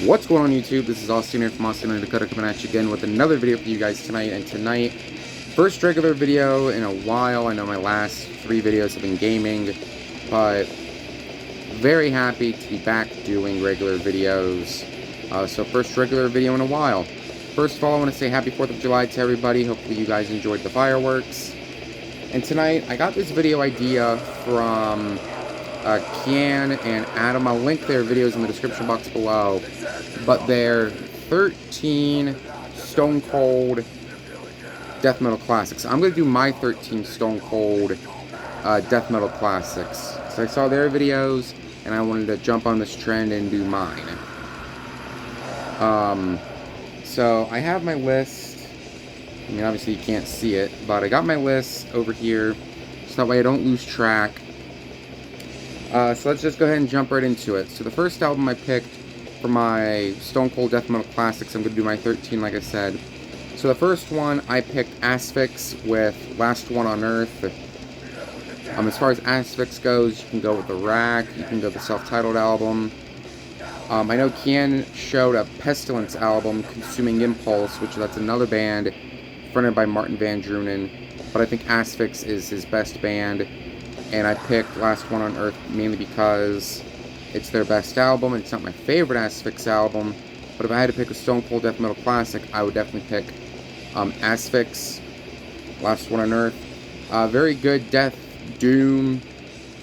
What's going on YouTube? This is Austin here from Austin and Dakota coming at you again with another video for you guys tonight. And tonight, first regular video in a while. I know my last 3 videos have been gaming, but very happy to be back doing regular videos. So first regular video in a while. First of all, I want to say happy 4th of July to everybody. Hopefully you guys enjoyed the fireworks. And tonight, I got this video idea from Kian and Adam. I'll link their videos in the description box below. But they're 13 Stone Cold Death Metal Classics. I'm going to do my 13 Stone Cold Death Metal Classics. So I saw their videos, and I wanted to jump on this trend and do mine. So I have my list. I mean, obviously you can't see it, but I got my list over here, so that way I don't lose track. So let's just go ahead and jump right into it. So the first album I picked for my Stone Cold Death Metal Classics, I'm going to do my 13 like I said. So the first one, I picked Asphyx with Last One on Earth. As far as Asphyx goes, you can go with The Rack, you can go with the self-titled album. I know Kian showed a Pestilence album, Consuming Impulse, which that's another band fronted by Martin Van Drunen, but I think Asphyx is his best band. And I picked Last One on Earth mainly because it's their best album. It's not my favorite Asphyx album, but if I had to pick a Stone Cold Death Metal Classic, I would definitely pick Asphyx, Last One on Earth. Very good death, doom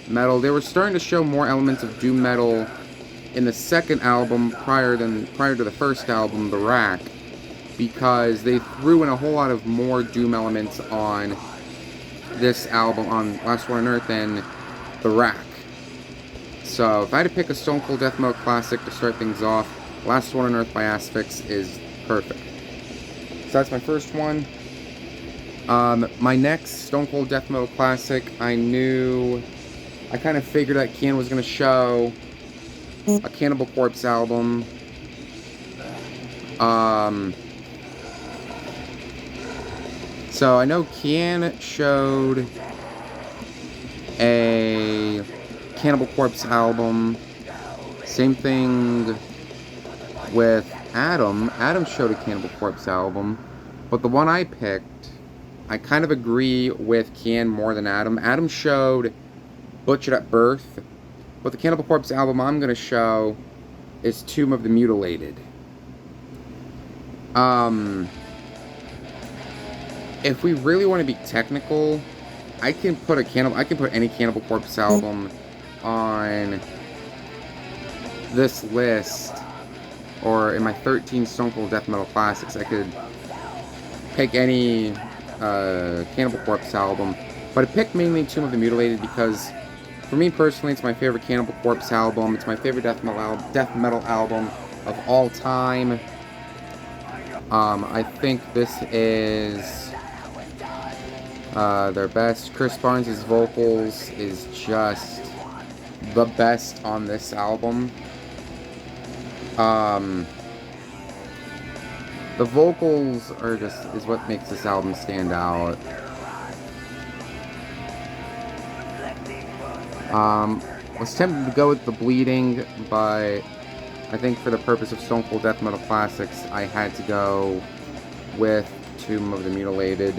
metal. They were starting to show more elements of doom metal in the second album prior to the first album, The Rack, because they threw in a whole lot of more doom elements on this album, on Last One on Earth, than The Rack. So if I had to pick a Stone Cold Death Metal Classic to start things off, Last One on Earth by Asphyx is perfect. So that's my first one. My next Stone Cold Death Metal Classic, I kind of figured that Kian was going to show a Cannibal Corpse album. So I know Kian showed a Cannibal Corpse album. Same thing with Adam. Adam showed a Cannibal Corpse album. But the one I picked, I kind of agree with Kian more than Adam. Adam showed Butchered at Birth. But the Cannibal Corpse album I'm going to show is Tomb of the Mutilated. If we really want to be technical, I can put any Cannibal Corpse album on this list, or in my 13 Stone Cold Death Metal Classics. I could pick any Cannibal Corpse album, but I picked mainly Tomb of the Mutilated because, for me personally, it's my favorite Cannibal Corpse album. It's my favorite death metal album of all time. I think this is their best. Chris Barnes' vocals is just the best on this album. The vocals is what makes this album stand out. Was tempted to go with The Bleeding, but I think for the purpose of Stone Cold Death Metal Classics, I had to go with Tomb of the Mutilated.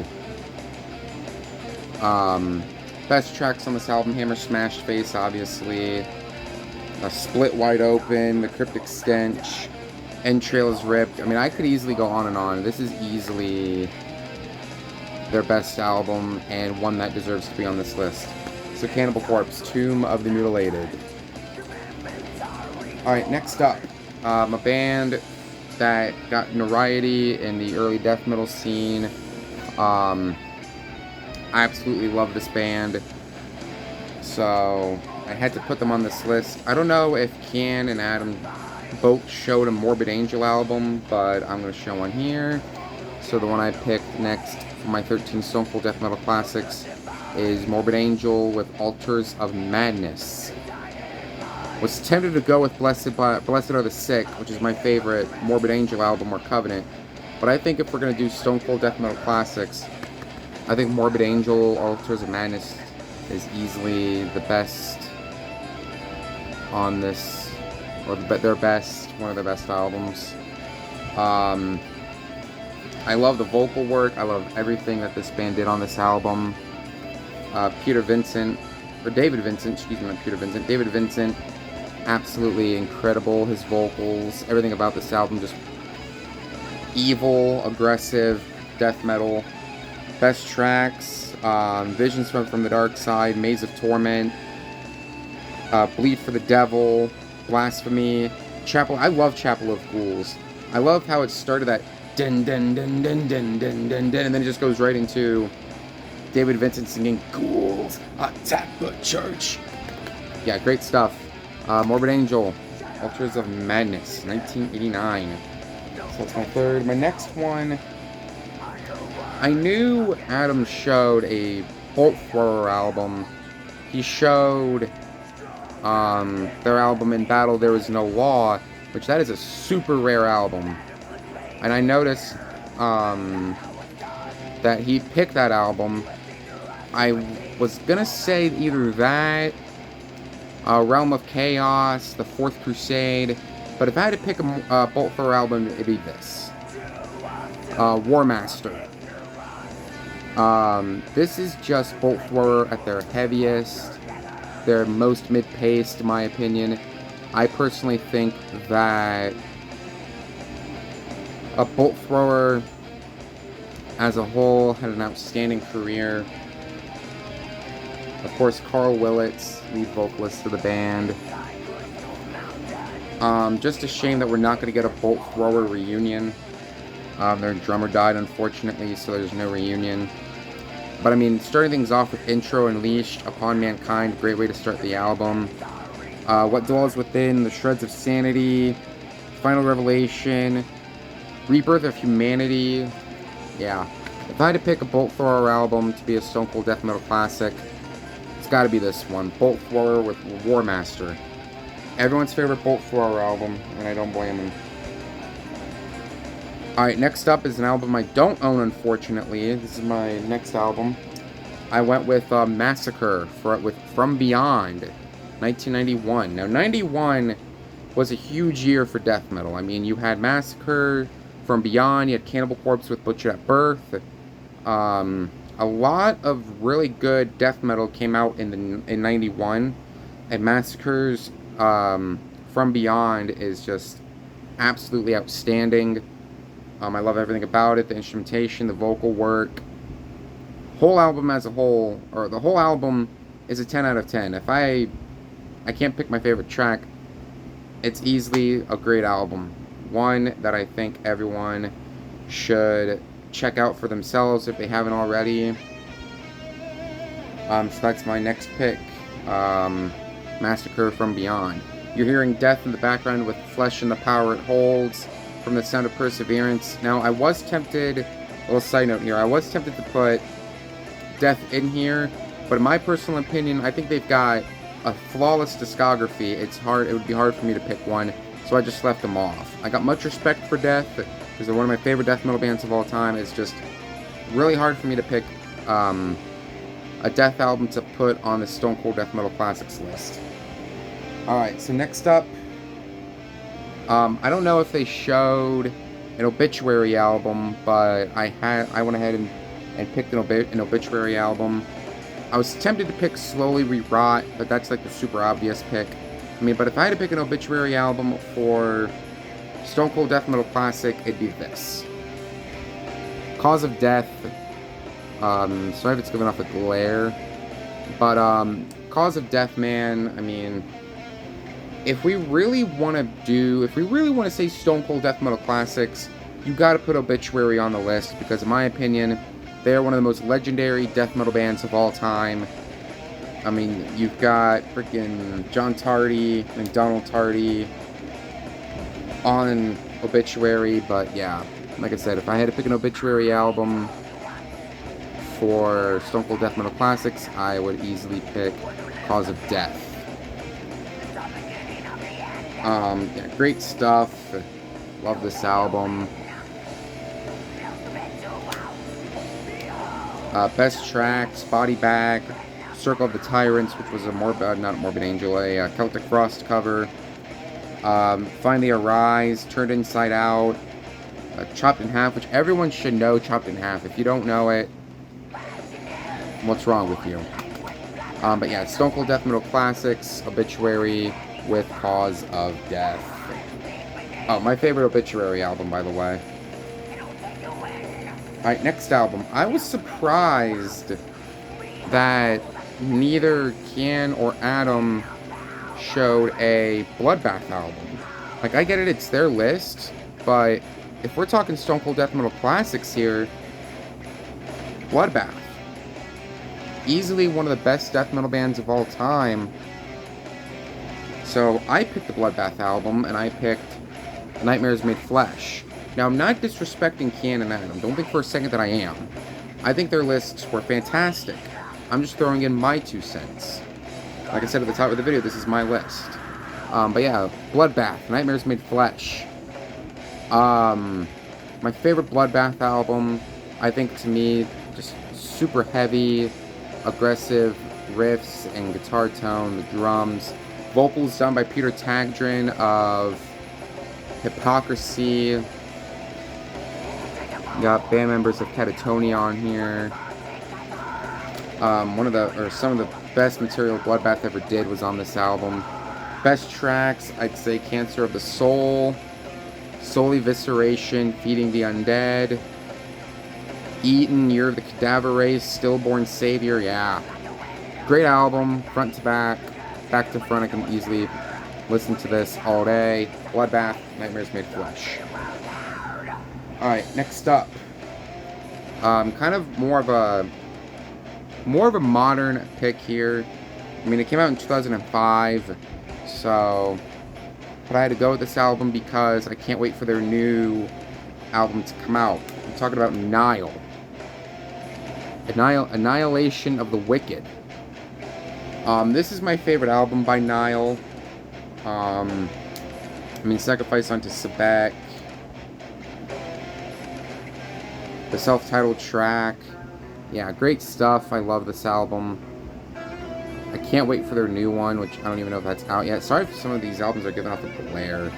Best tracks on this album: Hammer Smashed Face, obviously, Split Wide Open, The Cryptic Stench, Entrails Ripped. I mean, I could easily go on and on. This is easily their best album, and one that deserves to be on this list. So Cannibal Corpse, Tomb of the Mutilated. Alright, next up, a band that got notoriety in the early death metal scene. I absolutely love this band, so I had to put them on this list. I don't know if Kian and Adam both showed a Morbid Angel album, but I'm going to show one here. So the one I picked next for my 13 Stone Cold Death Metal Classics is Morbid Angel with Altars of Madness. Was tempted to go with Blessed Are the Sick, which is my favorite Morbid Angel album, or Covenant. But I think if we're going to do Stone Cold Death Metal Classics, I think Morbid Angel, Altars of Madness is easily the best on this or their best, one of their best albums. I love the vocal work. I love everything that this band did on this album. David Vincent, excuse me, not Peter Vincent, David Vincent, absolutely incredible. His vocals, everything about this album, just evil, aggressive, death metal. Best tracks, Visions from the Dark Side, Maze of Torment, Bleed for the Devil, Blasphemy, Chapel. I love Chapel of Ghouls. I love how it started that dun dun dun dun dun dun dun dun, and then it just goes right into David Vincent singing "Ghouls Attack the Church." Yeah, great stuff. Morbid Angel, Altars of Madness, 1989. So that's my third. My next one, I knew Adam showed a Bolt Thrower album. He showed their album In Battle There Was No Law, which that is a super rare album. And I noticed that he picked that album. I was gonna say either that, Realm of Chaos, The Fourth Crusade, but if I had to pick a Bolt Thrower album, it'd be this. War Master. This is just Bolt Thrower at their heaviest, their most mid-paced, in my opinion. I personally think that a Bolt Thrower as a whole had an outstanding career. Of course, Carl Willits, lead vocalist of the band. Just a shame that we're not going to get a Bolt Thrower reunion. Their drummer died, unfortunately, so there's no reunion. But I mean, starting things off with Intro, Unleashed, Upon Mankind, great way to start the album. What Dwells Within, The Shreds of Sanity, Final Revelation, Rebirth of Humanity. Yeah, if I had to pick a Bolt Thrower album to be a Stone Cold death metal classic, it's got to be this one, Bolt Thrower with War Master. Everyone's favorite Bolt Thrower album, and I don't blame them. Alright, next up is an album I don't own, unfortunately. This is my next album. I went with Massacre with From Beyond, 1991. Now, 91 was a huge year for death metal. I mean, you had Massacre, From Beyond, you had Cannibal Corpse with Butchered at Birth. A lot of really good death metal came out in 91, and Massacre's From Beyond is just absolutely outstanding. I love everything about it, the instrumentation, the vocal work. Whole album as a whole, or the whole album is a 10 out of 10. If I can't pick my favorite track, it's easily a great album. One that I think everyone should check out for themselves if they haven't already. So that's my next pick, Massacre From Beyond. You're hearing Death in the background with Flesh and the Power It Holds from The Sound of Perseverance. Now, I was tempted, a little side note here, I was tempted to put Death in here, but in my personal opinion, I think they've got a flawless discography. It would be hard for me to pick one, so I just left them off. I got much respect for Death, because they're one of my favorite death metal bands of all time. It's just really hard for me to pick a Death album to put on the Stone Cold Death Metal Classics list. Alright, so next up, I don't know if they showed an Obituary album, but I went ahead and picked an Obituary album. I was tempted to pick Slowly We Rot, but that's like the super obvious pick. I mean, but if I had to pick an Obituary album for Stone Cold Death Metal Classic, it'd be this. Cause of Death. Sorry if it's giving off a glare. But, Cause of Death, man, I mean, if we really want to say Stone Cold Death Metal Classics, you gotta put Obituary on the list, because in my opinion, they're one of the most legendary death metal bands of all time. I mean, you've got freaking John Tardy and Donald Tardy on Obituary, but yeah, like I said, if I had to pick an Obituary album for Stone Cold Death Metal Classics, I would easily pick Cause of Death. Yeah, great stuff. Love this album. Best tracks, Body Bag, Circle of the Tyrants, which was not a Morbid Angel, a Celtic Frost cover. Finally Arise, Turned Inside Out, Chopped in Half, which everyone should know Chopped in Half. If you don't know it, what's wrong with you? But yeah, Stone Cold Death Metal Classics, Obituary with Cause of Death. Oh, my favorite Obituary album, by the way. Alright, next album. I was surprised that neither Kian or Adam showed a Bloodbath album. Like, I get it, it's their list, but if we're talking Stone Cold Death Metal Classics here, Bloodbath. Easily one of the best death metal bands of all time. So, I picked the Bloodbath album, and I picked Nightmares Made Flesh. Now, I'm not disrespecting Kian and Adam. Don't think for a second that I am. I think their lists were fantastic. I'm just throwing in my 2 cents. Like I said at the top of the video, this is my list. But yeah, Bloodbath, Nightmares Made Flesh. My favorite Bloodbath album, I think to me, just super heavy, aggressive riffs and guitar tone, the drums. Vocals done by Peter Tägtgren of Hypocrisy. Got band members of Catatonia on here. Some of the best material Bloodbath ever did was on this album. Best tracks, I'd say Cancer of the Soul, Soul Evisceration, Feeding the Undead, Eaten, Year of the Cadaver Race, Stillborn Savior, yeah. Great album, front to back to front. I can easily listen to this all day. Bloodbath, Nightmares Made Flesh. Alright, next up. Kind of more of a modern pick here. I mean, it came out in 2005, so... But I had to go with this album because I can't wait for their new album to come out. I'm talking about Nile. Annihilation of the Wicked. This is my favorite album by Nile. I mean, Sacrifice unto Sebek. The self-titled track. Yeah, great stuff. I love this album. I can't wait for their new one, which I don't even know if that's out yet. Sorry if some of these albums are giving off a glare.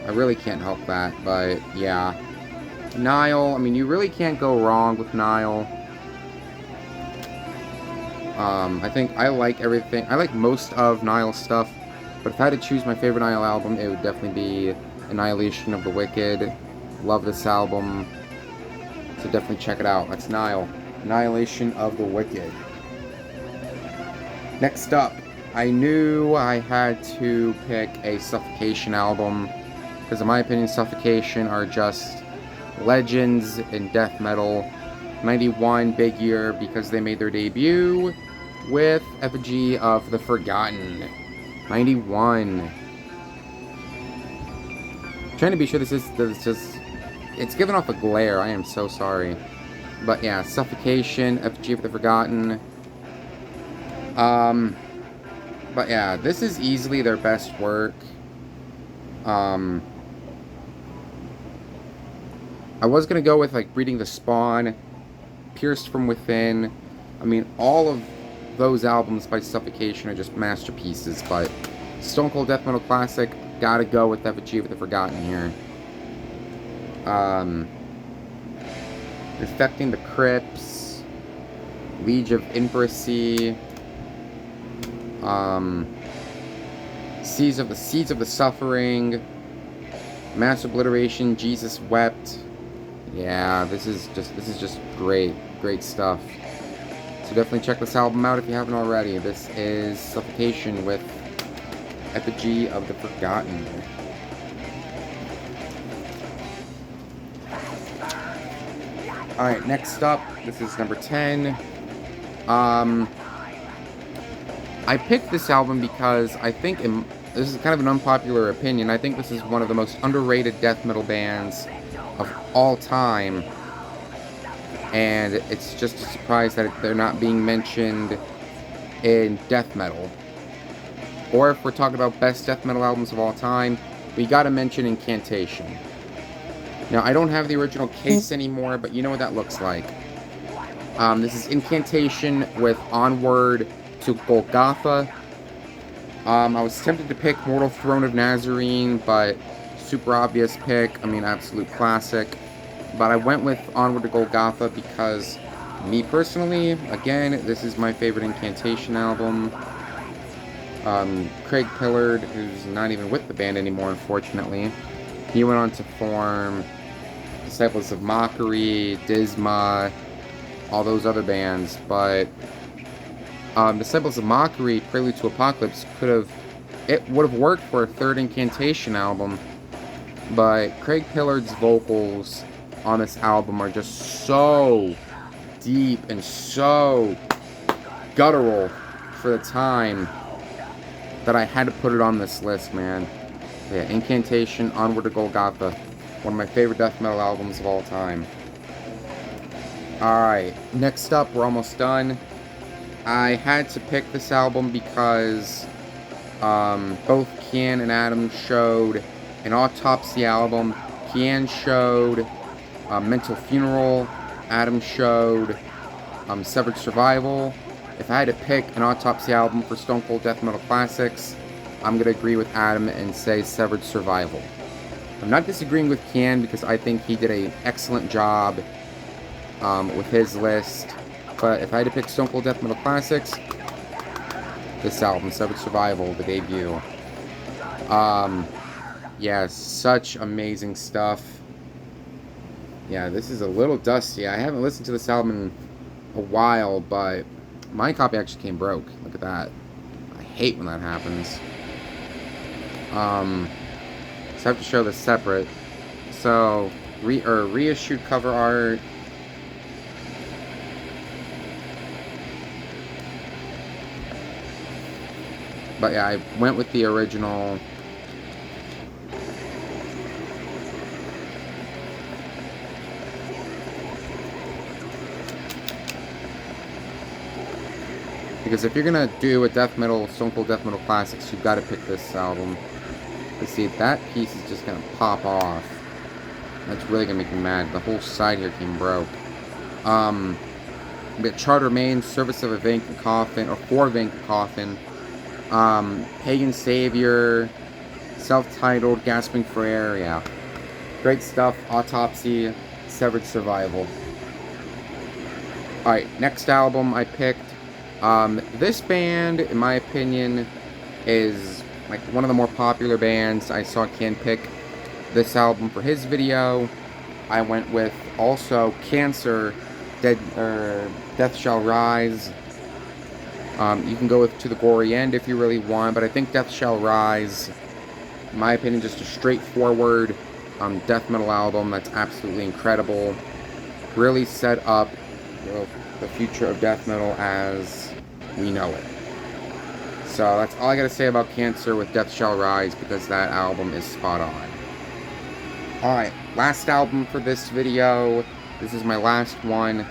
I really can't help that, but yeah. Nile, I mean, you really can't go wrong with Nile. I think I like everything. I like most of Nile's stuff, but if I had to choose my favorite Nile album, it would definitely be Annihilation of the Wicked. Love this album, so definitely check it out. That's Nile. Annihilation of the Wicked. Next up, I knew I had to pick a Suffocation album, because in my opinion, Suffocation are just legends in death metal. 91, big year, because they made their debut with Effigy of the Forgotten. 91. I'm trying to be sure this is just... It's giving off a glare, I am so sorry. But yeah, Suffocation, Effigy of the Forgotten. But yeah, this is easily their best work. I was gonna go with like Breeding the Spawn, Pierced from Within. I mean, all of those albums by Suffocation are just masterpieces, but Stone Cold Death Metal Classic, gotta go with Effigy of the Forgotten here. Infecting the Crypts, Liege of Inbracy, Seeds of the Suffering, Mass Obliteration, Jesus Wept. Yeah, this is just great stuff. So definitely check this album out if you haven't already. This is Suffocation with Effigy of the Forgotten. Alright, next up, this is number 10. I picked this album because I think, this is kind of an unpopular opinion, I think this is one of the most underrated death metal bands of all time. And it's just a surprise that they're not being mentioned in death metal. Or if we're talking about best death metal albums of all time, we gotta mention Incantation. Now, I don't have the original case anymore, but you know what that looks like. This is Incantation with Onward to Golgotha. I was tempted to pick Mortal Throne of Nazarene, but super obvious pick. I mean, absolute classic. But I went with Onward to Golgotha because, me personally, again, this is my favorite Incantation album. Craig Pillard, who's not even with the band anymore, unfortunately, he went on to form Disciples of Mockery, Disma, all those other bands, but Disciples of Mockery, Prelude to Apocalypse, it would have worked for a third Incantation album, but Craig Pillard's vocals on this album are just so deep and so guttural for the time that I had to put it on this list, man. Yeah, Incantation, Onward to Golgotha, one of my favorite death metal albums of all time. Alright, next up, we're almost done. I had to pick this album because both Kian and Adam showed an Autopsy album. Kian showed Mental Funeral. Adam showed Severed Survival. If I had to pick an Autopsy album for Stone Cold Death Metal Classics, I'm going to agree with Adam and say Severed Survival. I'm not disagreeing with Kian because I think he did an excellent job with his list. But if I had to pick Stone Cold Death Metal Classics, this album, Severed Survival, the debut. Yeah, such amazing stuff. Yeah, this is a little dusty. I haven't listened to this album in a while, but my copy actually came broke. Look at that. I hate when that happens. So I have to show this separate. So, reissued cover art. But yeah, I went with the original. Because if you're gonna do a death metal, Stone Cold Death Metal Classics, you've got to pick this album. Let's see, that piece is just gonna pop off. That's really gonna make me mad. The whole side here came broke. We got Charter Main, Service of a Vacant Coffin, or For a Vacant Coffin. Pagan Savior, self-titled, Gasping for Air, yeah. Great stuff. Autopsy, Severed Survival. Alright, next album I picked. This band, in my opinion, is like one of the more popular bands. I saw Ken pick this album for his video. I went with also Cancer, Death Shall Rise. You can go with To the Gory End if you really want, but I think Death Shall Rise, in my opinion, just a straightforward death metal album that's absolutely incredible. Really set up the future of death metal as we know it. So that's all I gotta say about Cancer with Death Shall Rise, because that album is spot on. Alright, last album for this video. This is my last one.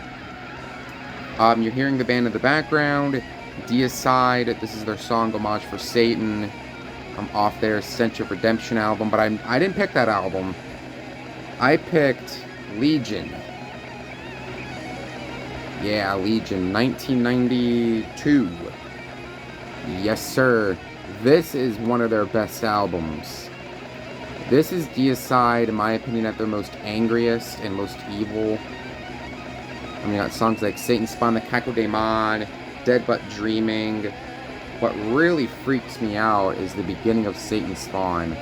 You're hearing the band in the background. Deicide, this is their song Homage for Satan. I'm off their Stench of Redemption album, but I didn't pick that album. I picked Legion. Yeah, Legion, 1992. Yes, sir. This is one of their best albums. This is Deicide, in my opinion, at their most angriest and most evil. I mean, got songs like Satan Spawn, the Cacodemon, Dead But Dreaming. What really freaks me out is the beginning of Satan Spawn.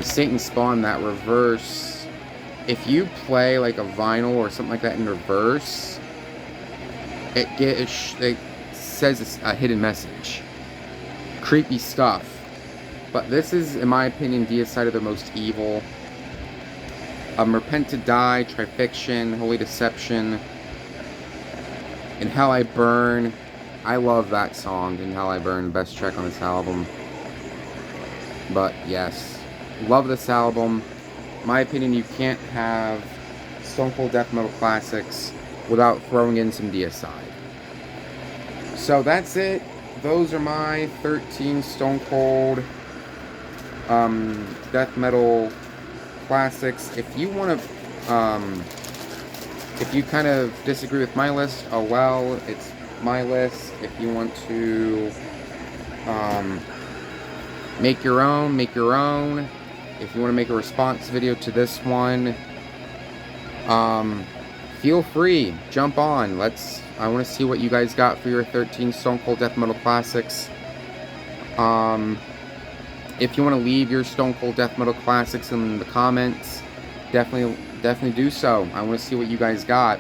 Satan Spawn, that reverse. If you play like a vinyl or something like that in reverse, it says it's a hidden message. Creepy stuff. But this is, in my opinion, Deicide of their most evil. Repent to Die, Trifixion, Holy Deception, In Hell I Burn. I love that song, In Hell I Burn, best track on this album. But yes, love this album. In my opinion, you can't have Stone Cold Death Metal Classics without throwing in some Deicide. So that's it. Those are my 13 Stone Cold Death Metal Classics. If you want to, if you kind of disagree with my list, oh well, it's my list. If you want to Make your own. Make your own. If you want to make a response video to this one, feel free. Jump on. I want to see what you guys got for your 13 Stone Cold Death Metal Classics. If you want to leave your Stone Cold Death Metal Classics in the comments, definitely do so. I want to see what you guys got.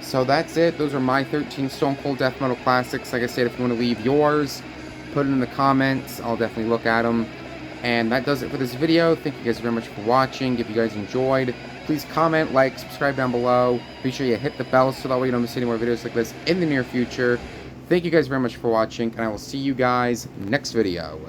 So that's it. Those are my 13 Stone Cold Death Metal Classics. Like I said, if you want to leave yours, put it in the comments. I'll definitely look at them. And that does it for this video. Thank you guys very much for watching. If you guys enjoyed, please comment, like, subscribe down below. Be sure you hit the bell so that way you don't miss any more videos like this in the near future. Thank you guys very much for watching, and I will see you guys next video.